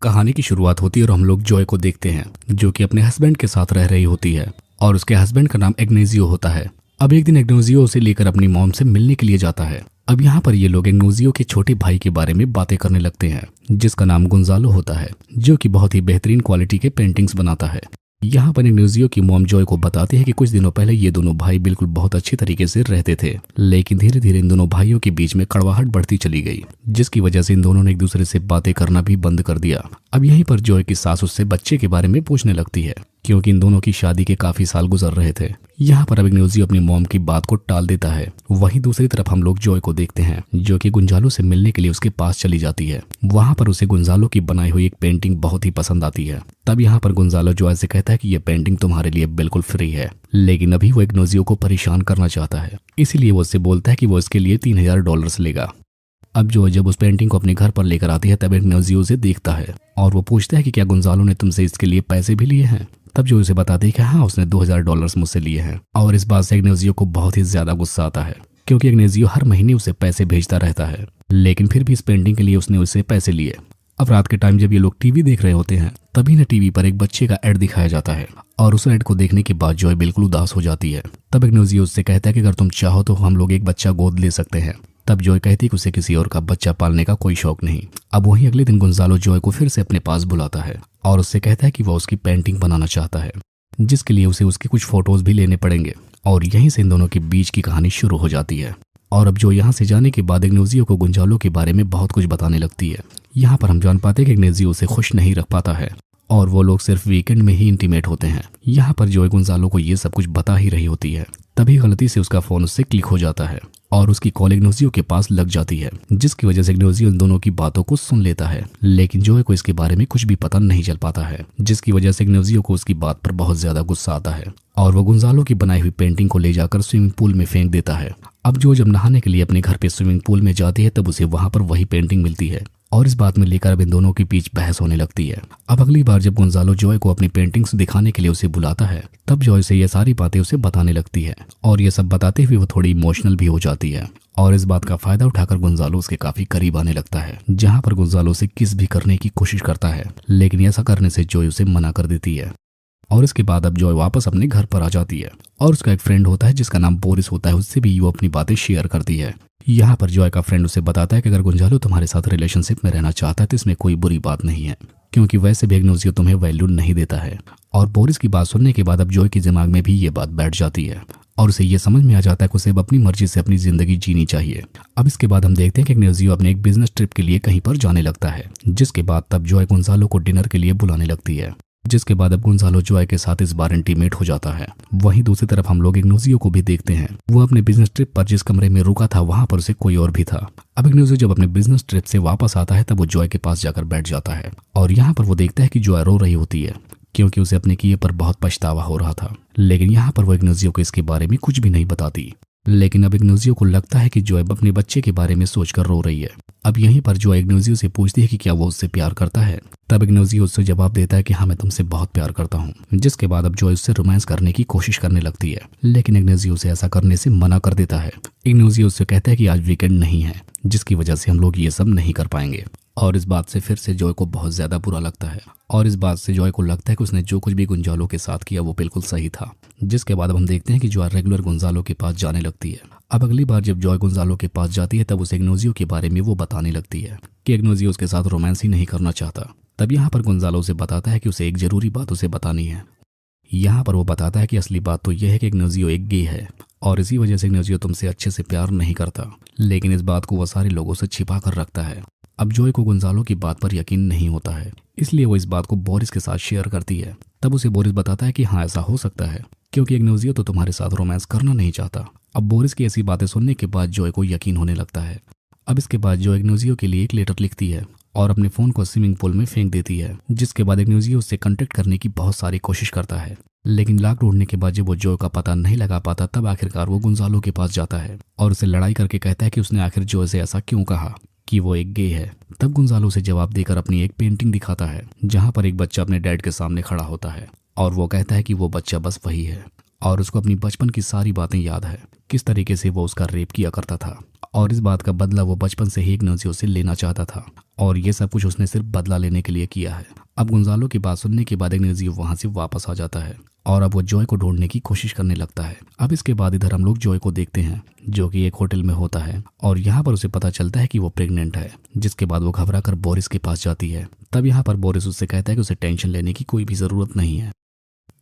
कहानी की शुरुआत होती है और हम लोग जॉय को देखते हैं जो कि अपने हस्बैंड के साथ रह रही होती है और उसके हस्बैंड का नाम इग्नेजियो होता है। अब एक दिन इग्नेजियो उसे लेकर अपनी मॉम से मिलने के लिए जाता है। अब यहाँ पर ये लोग इग्नेजियो के छोटे भाई के बारे में बातें करने लगते हैं जिसका नाम गोंजालो होता है, जो कि बहुत ही बेहतरीन क्वालिटी के पेंटिंग्स बनाता है। यहाँ पर इग्नेजियो की मॉम जॉय को बताती है कि कुछ दिनों पहले ये दोनों भाई बिल्कुल बहुत अच्छी तरीके से रहते थे, लेकिन धीरे धीरे इन दोनों भाइयों के बीच में कड़वाहट बढ़ती चली गई, जिसकी वजह से इन दोनों ने एक दूसरे से बातें करना भी बंद कर दिया। अब यहीं पर जॉय की सास उससे बच्चे के बारे में पूछने लगती है क्योंकि इन दोनों की शादी के काफी साल गुजर रहे थे। यहाँ पर अब इग्नेजियो अपनी मॉम की बात को टाल देता है। वहीं दूसरी तरफ हम लोग जॉय को देखते हैं जो कि गुंजालो से मिलने के लिए उसके पास चली जाती है। वहां पर उसे गुंजालो की बनाई हुई एक पेंटिंग बहुत ही पसंद आती है। तब यहाँ पर गुंजालो जॉय से कहता है कि यह पेंटिंग तुम्हारे लिए बिल्कुल फ्री है, लेकिन अभी वो इग्नेजियो को परेशान करना चाहता है, इसीलिए वो उससे बोलता है कि वो इसके लिए $3000 लेगा। अब जो जब उस पेंटिंग को अपने घर पर लेकर आती है तब इग्नेजियो उसे देखता है और वो पूछता है कि क्या गुंजालो ने तुमसे इसके लिए पैसे भी लिए हैं। तब जो उसे बताती है कि हाँ, उसने $2000 मुझसे लिए हैं। और इस बात से इग्नेजियो को बहुत ही ज्यादा गुस्सा आता है क्योंकि इग्नेजियो हर महीने उसे पैसे भेजता रहता है, लेकिन फिर भी इस पेंटिंग के लिए उसने उससे पैसे लिए। अब रात के टाइम जब ये लोग टीवी देख रहे होते हैं तभी न टीवी पर एक बच्चे का ऐड दिखाया जाता है और उस ऐड को देखने के बाद जॉय बिल्कुल उदास हो जाती है। तब इग्नेजियो उससे कहता है कि अगर तुम चाहो तो हम लोग एक बच्चा गोद ले सकते हैं। तब जॉय कहती है कि उसे किसी और का बच्चा पालने का कोई शौक नहीं। अब वहीं अगले दिन गोंजालो जॉय को फिर से अपने पास बुलाता है और उससे कहता है कि वह उसकी पेंटिंग बनाना चाहता है, जिसके लिए उसे उसके कुछ फोटोज भी लेने पड़ेंगे। और यहीं से इन दोनों के बीच की कहानी शुरू हो जाती है। और अब जो यहाँ से जाने के बाद इग्नेजियो को गोंजालो के बारे में बहुत कुछ बताने लगती है। यहाँ पर हम जान पाते हैं कि इग्नेजियो उसे खुश नहीं रख पाता है और वो लोग सिर्फ वीकेंड में ही इंटीमेट होते हैं। यहाँ पर जॉय गोंजालो को ये सब कुछ बता ही रही होती है, तभी गलती से उसका फोन उससे क्लिक हो जाता है और उसकी कॉल इग्नेजियो के पास लग जाती है, जिसकी वजह से इग्नेजियो इन दोनों की बातों को सुन लेता है। लेकिन जॉय को इसके बारे में कुछ भी पता नहीं चल पाता है, जिसकी वजह से इग्नेजियो को उसकी बात पर बहुत ज्यादा गुस्सा आता है और वो गोंजालो की बनाई हुई पेंटिंग को ले जाकर स्विमिंग पूल में फेंक देता है। अब जो जब नहाने के लिए अपने घर पे स्विमिंग पूल में जाती है तब उसे वहां पर वही पेंटिंग मिलती है और इस बात में लेकर अब इन दोनों के बीच बहस होने लगती है। अब अगली बार जब गोंजालो जॉय को अपनी पेंटिंग्स दिखाने के लिए उसे बुलाता है तब जॉय से ये सारी बातें उसे बताने लगती है और ये सब बताते हुए वो थोड़ी इमोशनल भी हो जाती है और इस बात का फायदा उठाकर गोंजालो उसके काफी करीब आने लगता है, जहाँ पर गोंजालो से किस भी करने की कोशिश करता है, लेकिन ऐसा करने से जॉय उसे मना कर देती है। और इसके बाद अब जॉय वापस अपने घर पर आ जाती है और उसका एक फ्रेंड होता है जिसका नाम बोरिस होता है, उससे भी वो अपनी बातें शेयर करती है। यहाँ पर जॉय का फ्रेंड उसे बताता है कि अगर गोंजालो तुम्हारे साथ रिलेशनशिप में रहना चाहता है तो इसमें कोई बुरी बात नहीं है, क्योंकि वैसे भी इग्नेजियो तुम्हें वैल्यू नहीं देता है। और बोरिस की बात सुनने के बाद अब जॉय के दिमाग में भी ये बात बैठ जाती है और उसे ये समझ में आ जाता है कि उसे अब अपनी मर्जी से अपनी जिंदगी जीनी चाहिए। अब इसके बाद हम देखते हैं कि इग्नेजियो अपने एक बिजनेस ट्रिप के लिए कहीं पर जाने लगता है, जिसके बाद तब जॉय गोंजालो को डिनर के लिए बुलाने लगती है, जिसके बाद अब गोंजालो जॉय के साथ इस बार इंटीमेट हो जाता है। वहीं दूसरी तरफ हम लोग इग्नेजियो को भी देखते हैं। वो अपने बिजनेस ट्रिप पर जिस कमरे में रुका था वहां पर उसे कोई और भी था। अब इग्नेजियो जब अपने बिजनेस ट्रिप से वापस आता है तब वो जॉय के पास जाकर बैठ जाता है और यहाँ पर वो देखता है कि जॉय रो रही होती है क्योंकि उसे अपने किए पर बहुत पछतावा हो रहा था। लेकिन यहाँ पर वो इग्नेजियो को इसके बारे में कुछ भी नहीं बताती। लेकिन अब इग्नेजियो को लगता है कि जॉय अपने बच्चे के बारे में सोचकर रो रही है। अब यहीं पर जॉय इग्नेजियो से पूछती है कि क्या वो उससे प्यार करता है। तब इग्नेजियो उससे जवाब देता है कि हाँ, मैं तुमसे बहुत प्यार करता हूँ, जिसके बाद अब जॉय उससे रोमांस करने की कोशिश करने लगती है, लेकिन इग्नेजियो उसे ऐसा करने से मना कर देता है। इग्नेजियो उससे कहता है कि आज वीकेंड नहीं है, जिसकी वजह से हम लोग ये सब नहीं कर पाएंगे। और इस बात से फिर से जॉय को बहुत ज्यादा बुरा लगता है और इस बात से जॉय को लगता है कि उसने जो कुछ भी गोंजालो के साथ किया वो बिल्कुल सही था। जिसके बाद अब हम देखते हैं कि जॉय रेगुलर गोंजालो के पास जाने लगती है। अब अगली बार जब जॉय गोंजालो के पास जाती है तब उसे इग्नेजियो के बारे में वो बताने लगती है कि इग्नेजियो उसके साथ रोमांस ही नहीं करना चाहता। तब यहाँ पर गोंजालो उसे बताता है कि उसे एक जरूरी बात उसे बतानी है। यहाँ पर वो बताता है कि असली बात तो यह है कि इग्नेजियो एक गे है और इसी वजह से इग्नेजियो तुमसे अच्छे से प्यार नहीं करता, लेकिन इस बात को वो सारे लोगों से छिपा कर रखता है। अब जॉय को गोंजालो की बात पर यकीन नहीं होता है, इसलिए वो इस बात को बोरिस के साथ शेयर करती है। तब उसे बोरिस बताता है कि हाँ, ऐसा हो सकता है क्योंकि इग्नेजियो तो तुम्हारे साथ रोमांस करना नहीं चाहता। अब बोरिस की ऐसी बातें सुनने के बाद जॉय को यकीन होने लगता है। अब इसके बाद जॉय इग्नेजियो के लिए एक लेटर लिखती है और अपने फोन को स्विमिंग पूल में फेंक देती है, जिसके बाद इग्नेजियो उससे कांटेक्ट करने की बहुत सारी कोशिश करता है, लेकिन लाख ढूंढने के बाद जब वो जॉय का पता नहीं लगा पाता तब आखिरकार वो गोंजालो के पास जाता है और उसे लड़ाई करके कहता है कि उसने आखिर जॉय से ऐसा क्यों कहा कि वो एक गे है। तब गोंजालो उसे जवाब देकर अपनी एक पेंटिंग दिखाता है जहां पर एक बच्चा अपने डैड के सामने खड़ा होता है और वो कहता है कि वो बच्चा बस वही है और उसको अपनी बचपन की सारी बातें याद है, किस तरीके से वो उसका रेप किया करता था और इस बात का बदला वो बचपन से ही इग्नासियो से लेना चाहता था और ये सब कुछ उसने सिर्फ बदला लेने के लिए किया है। अब गोंजालो की बात सुनने के बाद इग्नासियो वहां से वापस आ जाता है और अब वो जॉय को ढूंढने की कोशिश करने लगता है। अब इसके बाद इधर हम लोग जॉय को देखते हैं जो कि एक होटल में होता है और यहाँ पर उसे पता चलता है कि वो प्रेग्नेंट है, जिसके बाद वो घबरा कर बोरिस के पास जाती है। तब यहाँ पर बोरिस उससे कहता है कि उसे टेंशन लेने की कोई भी जरूरत नहीं है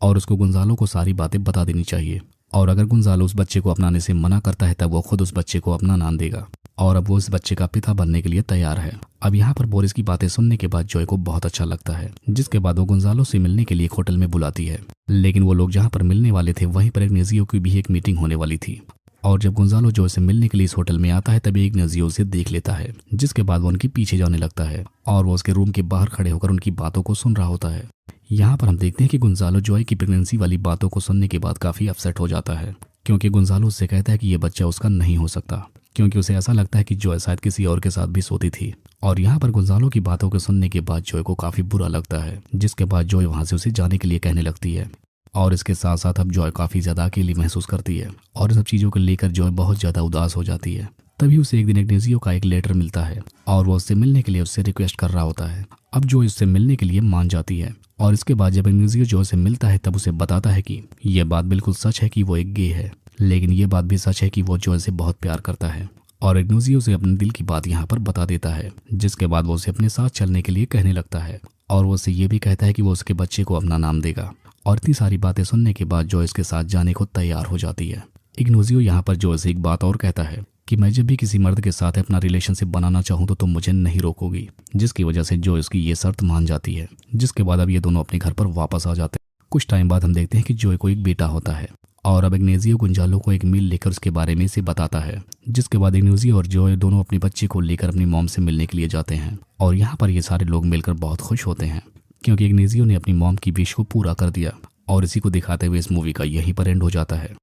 और उसको गोंजालो को सारी बातें बता देनी चाहिए और अगर गोंजालो उस बच्चे को अपनाने से मना करता है तब वो खुद उस बच्चे को अपना नाम देगा और अब वो इस बच्चे का पिता बनने के लिए तैयार है। अब यहाँ पर बोरिस की बातें सुनने के बाद जॉय को बहुत अच्छा लगता है, जिसके बाद वो गोंजालो से मिलने के लिए एक होटल में बुलाती है। लेकिन वो लोग जहाँ पर मिलने वाले थे वहीं पर इग्नासियो की भी एक मीटिंग होने वाली थी और जब गोंजालो जॉय से मिलने के लिए इस होटल में आता है तभी इग्नासियो उसे देख लेता है, जिसके बाद वो उनके पीछे जाने लगता है और वो उसके रूम के बाहर खड़े होकर उनकी बातों को सुन रहा होता है। यहाँ पर हम देखते हैं कि गोंजालो जॉय की प्रेगनेंसी वाली बातों को सुनने के बाद काफी अपसेट हो जाता है, क्योंकि गोंजालो उससे कहता है कि ये बच्चा उसका नहीं हो सकता, क्योंकि उसे ऐसा लगता है कि जॉय शायद किसी और के साथ भी सोती थी। और यहाँ पर गोंजालो की बातों को सुनने के बाद जॉय को काफी बुरा लगता है, जिसके बाद जॉय वहां से उसे जाने के लिए कहने लगती है और इसके साथ साथ अब जॉय काफी ज्यादा अकेली महसूस करती है और इन सब चीजों को लेकर जॉय बहुत ज्यादा उदास हो जाती है। तभी उसे एक दिन इग्नासियो का एक लेटर मिलता है और वो उससे मिलने के लिए उससे रिक्वेस्ट कर रहा होता है। अब जॉय उससे मिलने के लिए मान जाती है और इसके बाद जब इग्नासियो जॉय से मिलता है तब उसे बताता है कि यह बात बिल्कुल सच है कि वो एक गे है, लेकिन ये बात भी सच है कि वो जॉय से बहुत प्यार करता है और इग्नासियो से अपने दिल की बात यहाँ पर बता देता है। जिसके बाद वो उसे अपने साथ चलने के लिए कहने लगता है और वो उसे ये भी कहता है कि वो उसके बच्चे को अपना नाम देगा। और इतनी सारी बातें सुनने के बाद जॉय इसके साथ जाने को तैयार हो जाती है। इग्नासियो यहाँ पर जॉय से एक बात और कहता है कि मैं जब भी किसी मर्द के साथ अपना रिलेशनशिप बनाना चाहूँ तो तुम मुझे नहीं रोकोगी, जिसकी वजह से जॉय उसकी ये शर्त मान जाती है। जिसके बाद अब ये दोनों अपने घर पर वापस आ जाते हैं। कुछ टाइम बाद हम देखते हैं कि जॉय को एक बेटा होता है और अब इग्नासियो गोंजालो को एक मील लेकर उसके बारे में इसे बताता है। जिसके बाद इग्नासियो और जॉय दोनों अपने बच्चे को लेकर अपनी मॉम से मिलने के लिए जाते हैं और यहाँ पर ये सारे लोग मिलकर बहुत खुश होते हैं, क्योंकि इग्नासियो ने अपनी मॉम की विश को पूरा कर दिया। और इसी को दिखाते हुए इस मूवी का यहीं पर एंड हो जाता है।